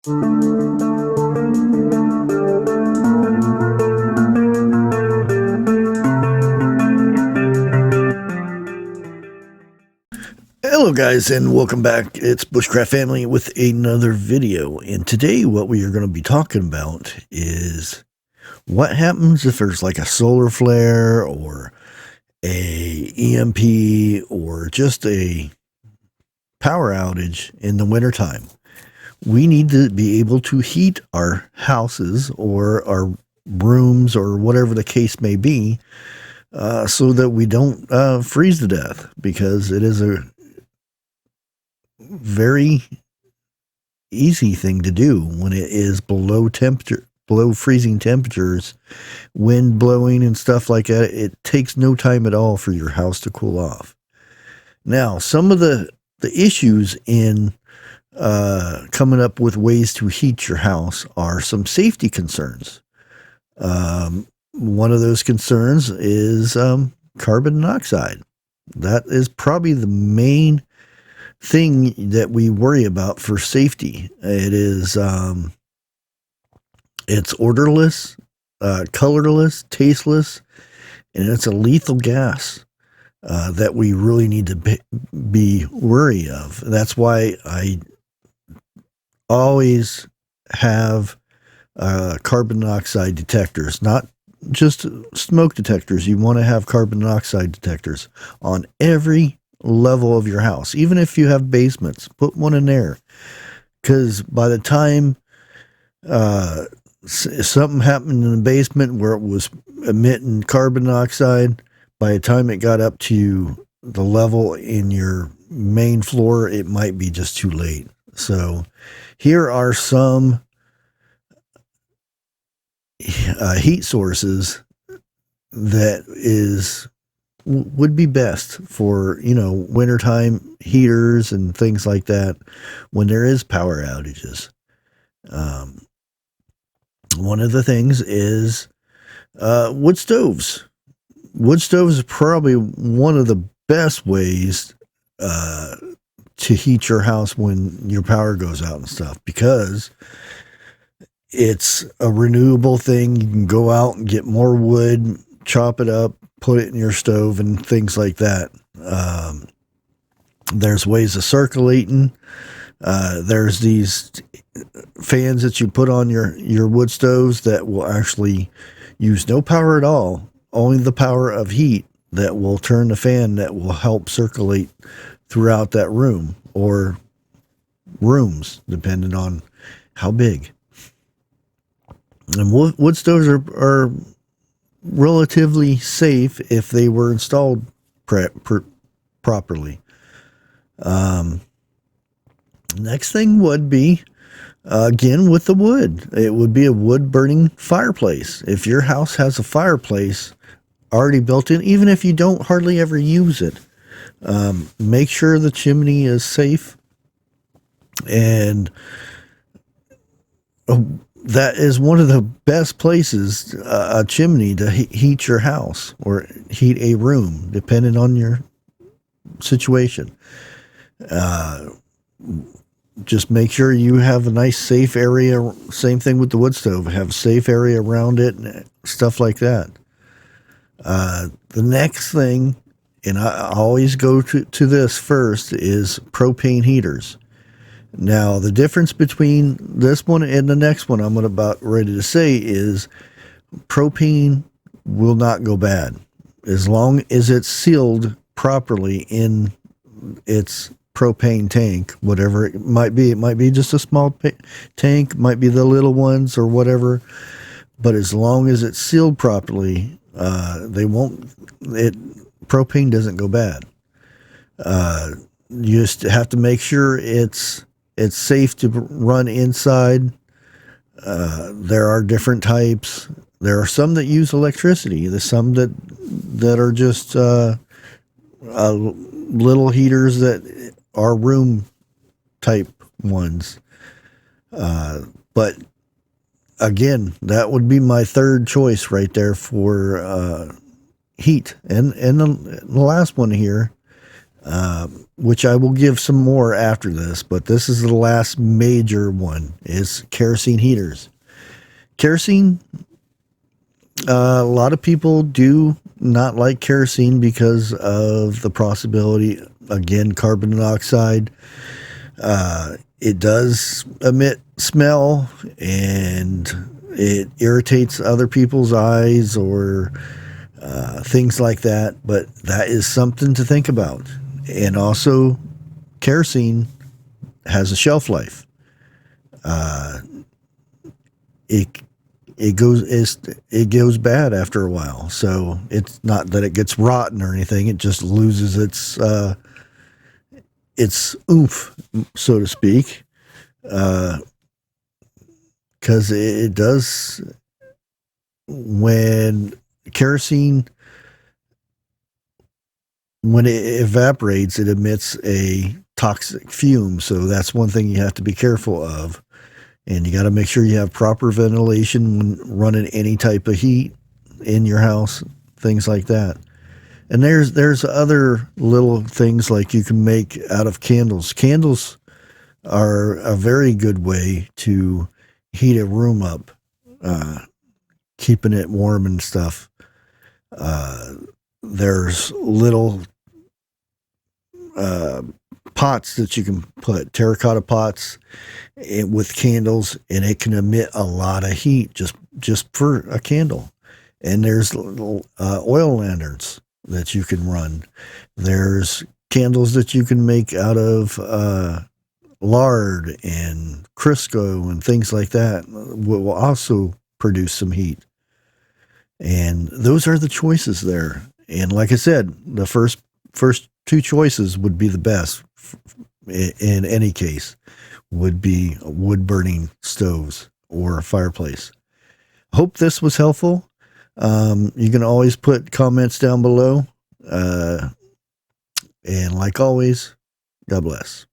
Hello guys, and welcome back. It's Bushcraft Family with another video, and today what we are going to be talking about is what happens if there's like a solar flare or a EMP or just a power outage in the wintertime. We need to be able to heat our houses or our rooms or whatever the case may be, so that we don't freeze to death, because it is a very easy thing to do when it is below freezing temperatures, wind blowing and stuff like that. It takes no time at all for your house to cool off. Now, some of the issues in coming up with ways to heat your house are some safety concerns. One of those concerns is carbon monoxide. That is probably the main thing that we worry about for safety. It is it's odorless, colorless, tasteless, and it's a lethal gas that we really need to be wary of. That's why I always have carbon monoxide detectors, not just smoke detectors. You want to have carbon monoxide detectors on every level of your house. Even if you have basements, put one in there, because by the time something happened in the basement where it was emitting carbon monoxide, by the time it got up to the level in your main floor, it might be just too late. So here are some heat sources that would be best for, wintertime heaters and things like that when there is power outages. One of the things is wood stoves. Wood stoves is probably one of the best ways to heat your house when your power goes out and stuff, because it's a renewable thing. You can go out and get more wood, chop it up, put it in your stove and things like that. There's ways of circulating. There's these fans that you put on your wood stoves that will actually use no power at all, only the power of heat, that will turn the fan that will help circulate throughout that room or rooms, depending on how big. And wood stoves are relatively safe if they were installed properly. Next thing would be, again, with the wood. It would be a wood burning fireplace. If your house has a fireplace already built in, even if you don't hardly ever use it, make sure the chimney is safe. And that is one of the best places, a chimney, to heat your house or heat a room, depending on your situation. Just make sure you have a nice safe area. Same thing with the wood stove. Have a safe area around it and stuff like that. The next thing, and I always go to this first, is propane heaters. Now, the difference between this one and the next one I'm about ready to say is propane will not go bad as long as it's sealed properly in its propane tank, whatever it might be. It might be just a small tank, might be the little ones or whatever, but as long as it's sealed properly, propane doesn't go bad. You just have to make sure it's safe to run inside. There are different types. There are some that use electricity. There's some that are just little heaters that are room type ones. But again, that would be my third choice right there for heat. And the last one here, which I will give some more after this, but this is the last major one, is kerosene heaters. Kerosene, a lot of people do not like kerosene because of the possibility, again, carbon monoxide. It does emit smell, and it irritates other people's eyes or things like that, but that is something to think about. And also, kerosene has a shelf life. It it goes bad after a while. So it's not that it gets rotten or anything. It just loses its oomph, so to speak, because it does, when kerosene, when it evaporates, it emits a toxic fume. So that's one thing you have to be careful of. And you got to make sure you have proper ventilation when running any type of heat in your house, things like that. And there's other little things like you can make out of candles. Candles are a very good way to heat a room up, keeping it warm and stuff. There's little pots that you can put, terracotta pots, with candles, and it can emit a lot of heat just for a candle. And there's oil lanterns that you can run. There's candles that you can make out of lard and Crisco and things like that, will also produce some heat. And those are the choices there. And like I said, the first two choices would be the best in any case, would be wood burning stoves or a fireplace. Hope this was helpful. You can always put comments down below. And like always, God bless.